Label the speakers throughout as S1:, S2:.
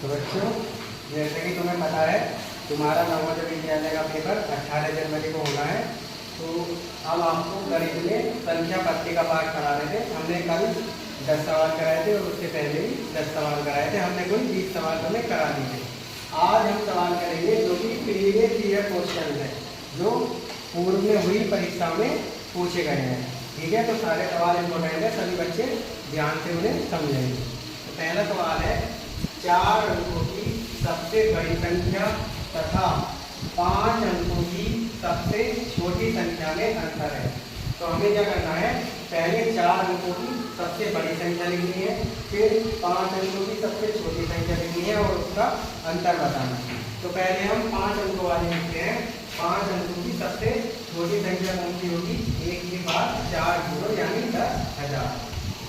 S1: तो बच्चों, जैसे कि तुम्हें पता है तुम्हारा नवोदय विद्यालय का पेपर 18 जनवरी को होना है। तो अब आपको गणित में संख्या पत्ती का पाठ करा रहे थे। हमने कल 10 सवाल कराए थे और उससे पहले भी 10 सवाल कराए थे। हमने कुल 20 सवाल हमें करा दिए थे। आज हम सवाल करेंगे जो कि प्रीवियस ईयर क्वेश्चन है, जो पूर्व में हुई परीक्षा में पूछे गए हैं। ठीक है, तो सारे सवाल इम्पोर्टेंट है, सभी बच्चे ध्यान से उन्हें समझेंगे। तो पहला सवाल है, 4 अंकों की सबसे बड़ी संख्या तथा 5 अंकों की सबसे छोटी संख्या में अंतर है। तो हमें क्या करना है, पहले 4 अंकों की सबसे बड़ी संख्या लिखनी है, फिर 5 अंकों की सबसे छोटी संख्या लिखनी है और उसका अंतर बताना है। तो पहले हम 5 अंकों वाले लिखते हैं। 5 अंकों की सबसे छोटी संख्या कौन सी होगी? 1 के बाद 4 जीरो यानी 10,000।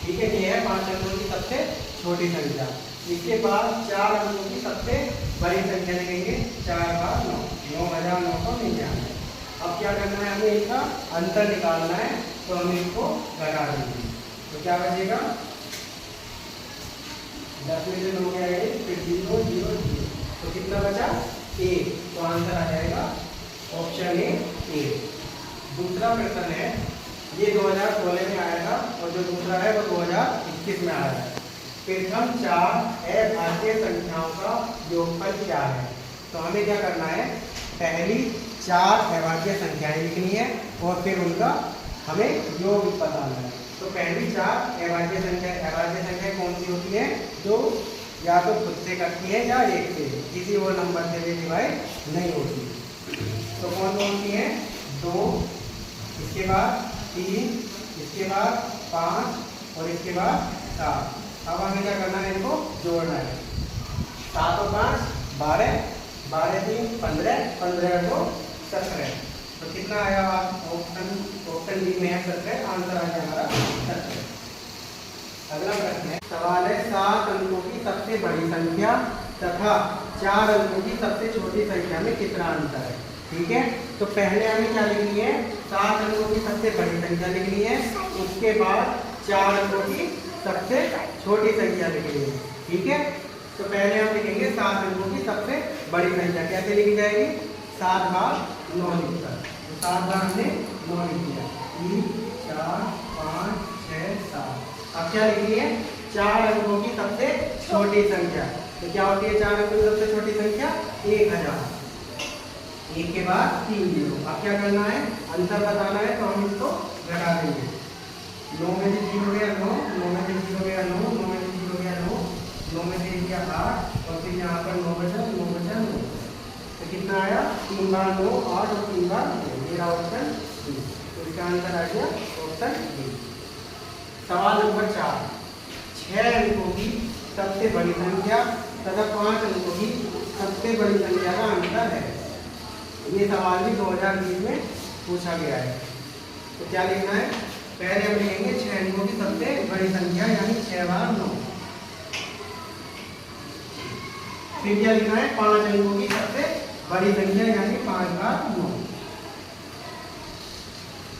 S1: ठीक है, ये है 5 अंकों की सबसे छोटी संख्या। इसके बाद 4 अंकों की सबसे बड़ी संख्या लिखेंगे। 4 बार 9, 9,999। अब क्या करना है, हमें इसका अंतर निकालना है, तो हम इसको घटा देंगे। तो क्या बचेगा? 10 में से 9 गया 1, फिर 0 0 0, तो कितना बचा? 1। तो आंसर आ जाएगा ऑप्शन ए 1। दूसरा प्रश्न है, ये 2016 में आया था और जो दूसरा है वो 2021 में आया है। प्रथम 4 अभाज्य संख्याओं का योगफल क्या है? तो हमें क्या करना है, पहली 4 अभाज्य संख्याएं लिखनी है और फिर उनका हमें योग बताना है। तो पहली 4 अभाज्य संख्याएं कौन सी होती है? जो या तो खुद से करती है या 1 से, किसी और नंबर से भी डिवाइड नहीं होती। तो कौन कौन सी है? 2, इसके बाद 3, इसके बाद 5 और इसके बाद 7। अब हमें क्या करना है, इनको जोड़ना है। 7 और 5 12, 12 3 15, 15 2 17। तो कितना आया? ऑप्शन बी में है 17। आंसर आ गया हमारा 17। अगला प्रश्न है, सवाल है, 7 अंकों की सबसे बड़ी संख्या तथा 4 अंकों की सबसे छोटी संख्या में कितना अंतर है? ठीक है, तो पहले हमें क्या लिखनी है? 7 अंकों की सबसे बड़ी संख्या लिखनी है, उसके बाद 4 अंकों की सबसे छोटी संख्या लिखनी है। ठीक है, तो पहले हम लिखेंगे 7 अंकों की सबसे बड़ी संख्या। कैसे लिखी जाएगी? 7 बार 9 लिखकर। तो 7 बार हमने 9 लिख दिया। 3 4 5 6 7। अब क्या लिखनी है? 4 अंकों की सबसे छोटी संख्या। तो क्या होती है 4 अंकों की सबसे छोटी संख्या? 1000। 1 के बाद 3 जीरो। अब क्या करना है, अंतर बताना है, तो हम इसको घटा देंगे। 9 में से 0 गया 9, 9 में से 0 गया 9, 9 में से 0 गया 9, 9 में से 1 गया 8 और फिर यहाँ पर 9 बचा 9 बचा 9। तो कितना आया? 3 बार 9 8 और 3 बार 9। मेरा ऑप्शन डी। तो इसका आंसर आ गया ऑप्शन डी। सवाल नंबर 4, 6 अंकों की सबसे बड़ी संख्या तथा 5 अंकों की सबसे बड़ी संख्या का अंतर है। ये सवाल भी 2020 में पूछा गया है। तो क्या लिखना है? पहले हम लिखेंगे 6 अंकों की सबसे बड़ी संख्या यानी 6 बार 9। फिर क्या लिखना है? 5 अंकों की सबसे बड़ी संख्या यानी 5 बार 9।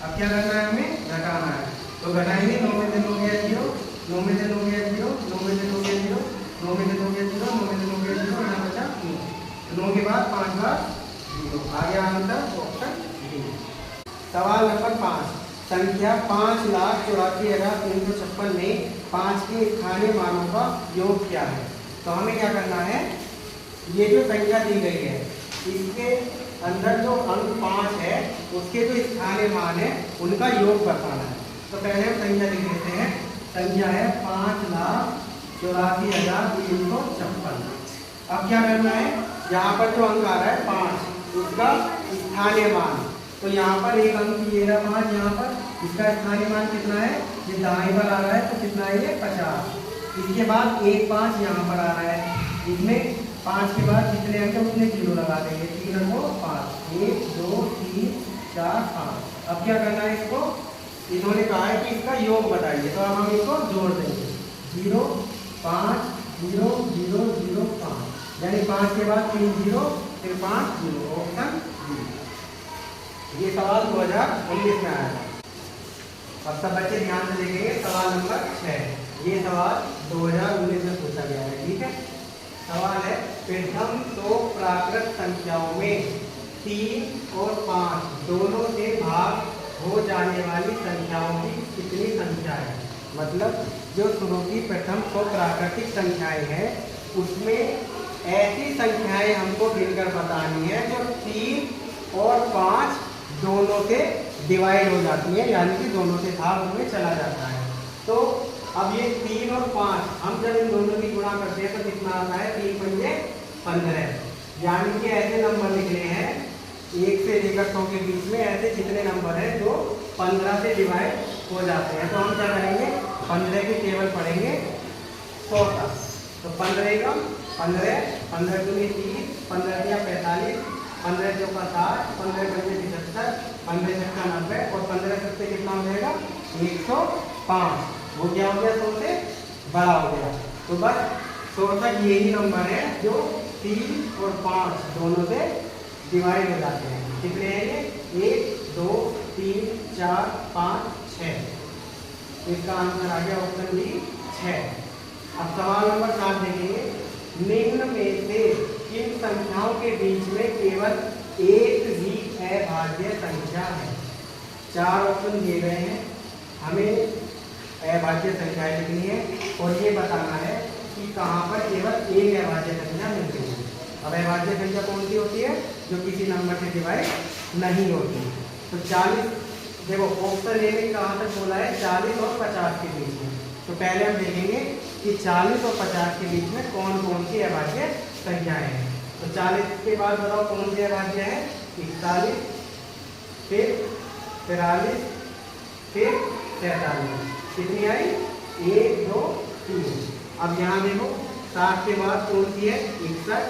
S1: अब क्या करना है? हमें घटाना है। तो घटाएंगे। 9 में से 9 गया 0, 9 में से 9 गया 0, 9 में से 9 गया 0, 9 में से 9 गया 0, 9 में से 9 गया 0, यहाँ बचा 9। 9 के बाद 5 बार 0। आ गया आंसर ऑप्शन डी। सवाल नंबर 5, संख्या 5,84,356 में 5 के स्थानीय मानों का योग क्या है? तो हमें क्या करना है, ये जो संख्या दी गई है इसके अंदर जो अंक 5 है उसके जो स्थानीय मान है उनका योग बताना है। तो पहले हम संख्या लिख लेते हैं। संख्या है 5,84,356। अब क्या करना है, यहाँ पर जो अंक आ रहा है 5, उसका स्थानीय मान। तो यहाँ पर एक अंक ये रहा 5, यहाँ पर इसका स्थानीय मान कितना है? ये दाएं पर आ रहा है, तो कितना है ये? 50। इसके बाद 1 5 यहाँ पर आ रहा है, इसमें 5 के बाद जितने अंक है उतने जीरो लगा देंगे। 3 अंकों 5, 1 2 3 4 5। अब क्या करना है, इसको इन्होंने कहा है कि इसका योग बताइए, तो अब हम इसको जोड़ देंगे। 0 5 0 0 0 5 यानी 5 के बाद 3 जीरो फिर 5 जीरो। Option D. ये सवाल 2019 में आया था। अब सब बच्चे ध्यान से देखेंगे। सवाल नंबर 6, ये सवाल 2019 में पूछा गया है। ठीक है, सवाल है प्रथम 100 प्राकृत संख्याओं में 3 और 5 दोनों से भाग हो जाने वाली संख्याओं की कितनी संख्या है। मतलब जो शुरू की प्रथम 100 प्राकृतिक संख्याएं हैं उसमें ऐसी संख्याएं हमको गिनकर बतानी है जो 3 और 5 दोनों से डिवाइड हो जाती है, यानी कि दोनों से भाग में चला जाता है। तो अब ये 3 और 5 हम जब इन दोनों की गुणा करते हैं तो कितना आता है, 3 पंजे 15, यानी कि ऐसे नंबर निकले हैं 1 से लेकर 100 के बीच में ऐसे जितने नंबर हैं जो 15 से डिवाइड हो जाते हैं। तो हम क्या करेंगे, 15 की टेबल पढ़ेंगे 100 तक। तो 15 का 15, 15 दूनी 30, 15 दिया 45, 15 चौका 60, 15 पंजे 75, 15 छक्का 90 और 15 से कितना हो जाएगा 105। वो क्या हो गया, 100 से बड़ा हो गया। तो बस 100 तक यही नंबर है जो 3 और 5 दोनों से डिवाइड हो जाते हैं। कितने हैं ये, 1 2 3 4 5 6। इसका आंसर आ गया ऑप्शन डी 6। अब सवाल नंबर 7 देखेंगे, निम्न में से किन संख्याओं के बीच में केवल एक ही अभाज्य संख्या है। 4 ऑप्शन दिए गए हैं, हमें अभाज्य संख्याएं लिखनी है और ये बताना है कि कहाँ पर केवल एक अभाज्य संख्या मिलती है। अब अभाज्य संख्या कौन सी होती है, जो किसी नंबर से डिवाइड नहीं होती। तो 40, देखो ऑप्शन ए में कहाँ तक बोला है, 40 और 50 के बीच में। तो पहले हम देखेंगे कि 40 और 50 के बीच में कौन कौन सी अभाज्य संख्याएं हैं। तो 40 के बाद बताओ कौन सी अभाज्य है, 41, फिर 43, फिर 43। कितनी आई, 1 2 3। अब यहाँ देखो 60 के बाद कौन सी है, 61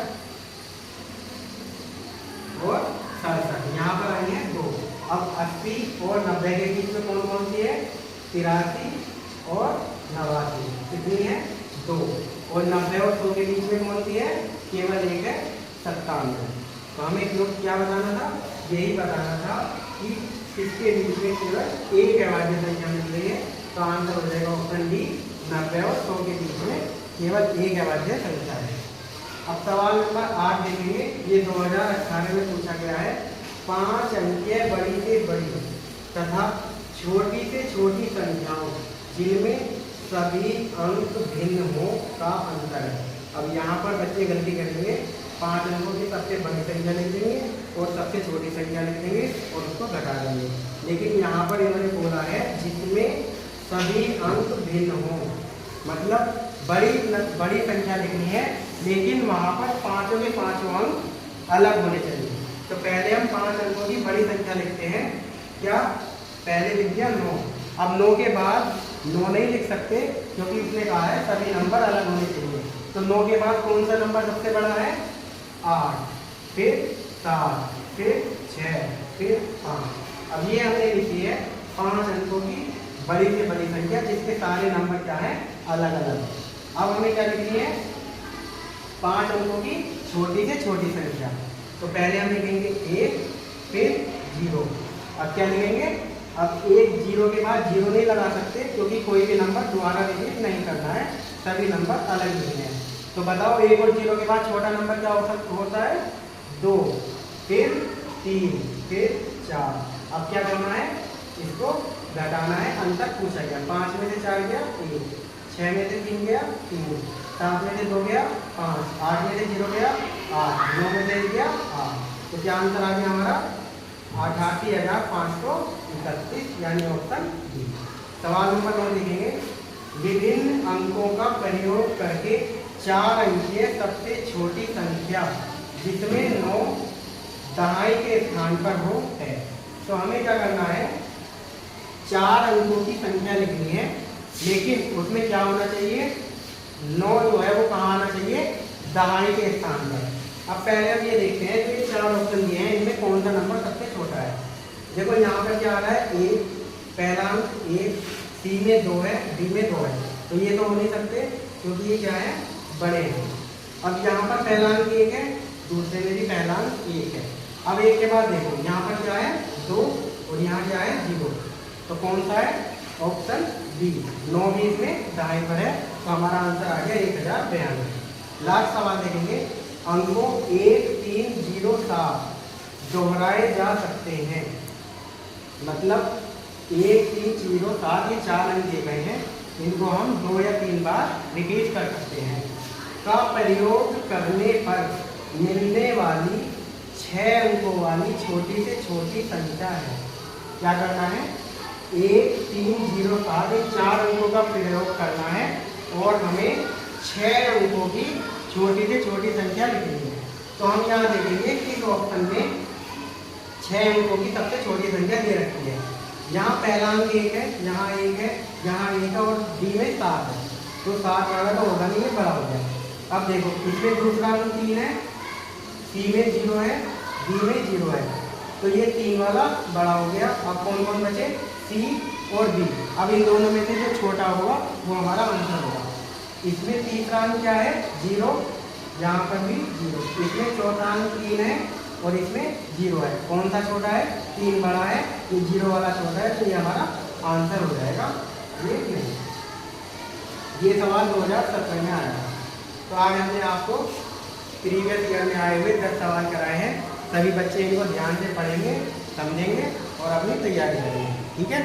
S1: और 67, यहाँ पर आई है 2। अब 80 और 90 के बीच में कौन कौन सी है, 83 और 89। कितनी है, 2। और 90 और 100 के बीच में कौन सी है, केवल एक है, 97। तो हमें क्या बताना था, यही बताना था कि इसके बीच में केवल एक अभाज्य संख्या मिल रही है। तो आंसर हो जाएगा ऑप्शन डी, 90 और 100 के बीच में केवल एक अभाज्य संख्या है। अब सवाल नंबर 8 देखेंगे, ये 2018 में पूछा गया है। 5 अंकीय बड़ी से बड़ी तथा छोटी से छोटी संख्याओं जिनमें सभी अंक भिन्न हो का अंतर है। अब यहाँ पर बच्चे गलती करेंगे, 5 अंकों की सबसे बड़ी संख्या लिख देंगे और सबसे छोटी संख्या लिख देंगे और उसको घटा देंगे। लेकिन यहाँ पर इन्होंने बोला है जिसमें सभी अंक भिन्न हो, मतलब बड़ी संख्या लिखनी है लेकिन वहाँ पर पाँचों के पाँचों अंक अलग होने चाहिए। तो पहले हम 5 अंकों की बड़ी संख्या लिखते हैं। क्या, पहले लिख दिया 9। अब 9 के बाद 9 नहीं लिख सकते क्योंकि उसने कहा है सभी नंबर अलग होने चाहिए। तो 9 के बाद कौन सा नंबर सबसे बड़ा है, 8, फिर 7, फिर 6, फिर 5। अब ये हमने लिखी है 5 अंकों की बड़ी से बड़ी संख्या जिसके सारे नंबर क्या है, अलग अलग। अब हमें क्या लिखनी है, 5 अंकों की छोटी से छोटी संख्या। तो पहले हम लिखेंगे 1, फिर 0। अब क्या लिखेंगे, अब 1 0 के बाद 0 नहीं लगा सकते क्योंकि कोई भी नंबर दोबारा रिपीट नहीं करना है, सभी नंबर अलग लिखने हैं। तो बताओ 1 और 0 के बाद छोटा नंबर क्या होता है, 2, फिर 3, फिर 4। अब क्या करना है, इसको घटाना है, अंतर पूछा गया। 5 में से 4 गया 1, 6 में से 3 गया 3, 7 में से 2 गया 5, 8 में से 0 गया 8, 9 में से 1 गया 8। तो क्या आंसर आ गया हमारा, 88,531, यानी ऑप्शन डी। सवाल नंबर 9 लिखेंगे, विभिन्न अंकों का प्रयोग करके 4 अंकीय सबसे छोटी संख्या जिसमें 9 दहाई के स्थान पर हो है। तो हमें क्या करना है, 4 अंकों की संख्या लिखनी है लेकिन उसमें क्या होना चाहिए, 9 जो है वो कहाँ आना चाहिए, दहाई के स्थान पर। अब पहले हम ये देखते हैं जो ये 4 ऑप्शन दिए हैं इनमें कौन सा नंबर सबसे छोटा है। देखो यहाँ पर क्या आ रहा है, 1 पहला अंक 1, सी में 2 है, डी में 2 है। तो ये तो हो नहीं सकते क्योंकि ये क्या है, बड़े हैं। अब यहाँ पर पहला अंक 1 है, दूसरे में भी पहला अंक 1 है। अब 1 के बाद देखो यहाँ पर क्या है, 2 और यहाँ क्या है, 0। तो कौन सा है, ऑप्शन बी, 9 भी इसमें दहाई पर है। तो हमारा आंसर आ गया 1092। लास्ट सवाल देखेंगे, अंकों 1, 3, 0, 7 दोहराए जा सकते हैं। मतलब 1, 3, 0, 7 ये 4 अंक दिए गए हैं, इनको हम 2 या 3 बार रिपीट कर सकते हैं। का प्रयोग करने पर मिलने वाली 6 अंकों वाली छोटी से छोटी संख्या है। क्या करना है? 1, 3, 0, 7 ये 4 अंकों का प्रयोग करना है और हमें 6 अंकों की छोटी से छोटी संख्या लिखनी है। तो हम यहाँ देखेंगे कि इस ऑप्शन में 6 अंकों की सबसे छोटी संख्या दे रखी है। यहाँ पहला अंक 1 है, यहाँ 1 है, यहाँ 1 है और डी में 7 है। तो 7 वाला तो होगा नहीं, बड़ा हो गया। अब देखो इसमें दूसरा अंक 3 है, सी में 0 है, डी में 0 है, तो ये 3 वाला बड़ा हो गया। अब कौन कौन बचे? सी और डी। अब इन दोनों में से जो छोटा होगा वो हमारा आंसर होगा। इसमें तीसरा अंक क्या है? 0, यहाँ पर भी 0। इसमें चौथा अंक 3 है और इसमें 0 है। कौन सा छोटा है? 3 बड़ा है, ये 0 वाला छोटा है, तो ये हमारा आंसर हो जाएगा। ये नहीं, ये सवाल 2017 में आया था। तो आज हमने आपको प्रीवियस ईयर में आए हुए 10 सवाल कराए हैं। सभी बच्चे इनको ध्यान से पढ़ेंगे, समझेंगे और अपनी तैयारी करेंगे। ठीक है।